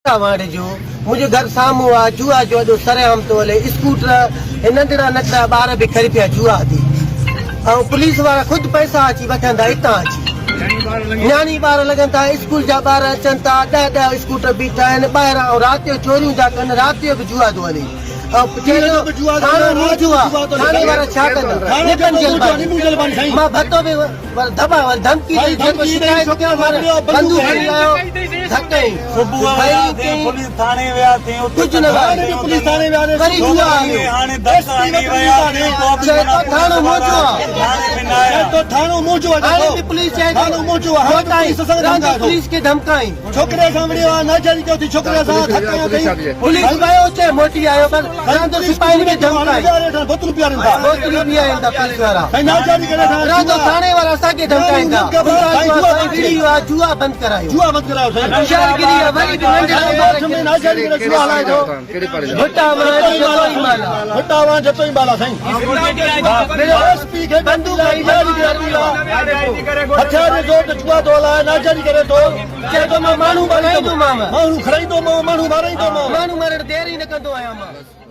मुझे घर सामू आ जुआ जो अॼु सरेआम तो हले स्कूटर नंढड़ा नंढड़ा ॿार बि खरी पिया जुआ थी पुलिस वारा खुद पैसा अची वठंदा हितां अची न्याणी ॿार लॻनि था स्कूल जा ॿार अचनि था 10 स्कूटर बीठा आहिनि ॿाहिरां राति जो चोरियूं था कनि राति जो बि जुआ थो हले मां भतो बि दॿा धमकी कुझु न पुलिस खे धमकाई छोकिरे सां विड़ियो आहे नाजाइज़ कयो थी छोकिरे सां पुलिस वियो चए मोटी आयो पर सिपाही खे धमकाई बोतलूं पीआरींदा पुलिस वारा थाणे वारा असांखे धमकाईंदा जुआ बंदि करायो जुआ बंदि करायो माण्हू खराईंदो माण्हू मारण देर ई न कंदो आहियां मां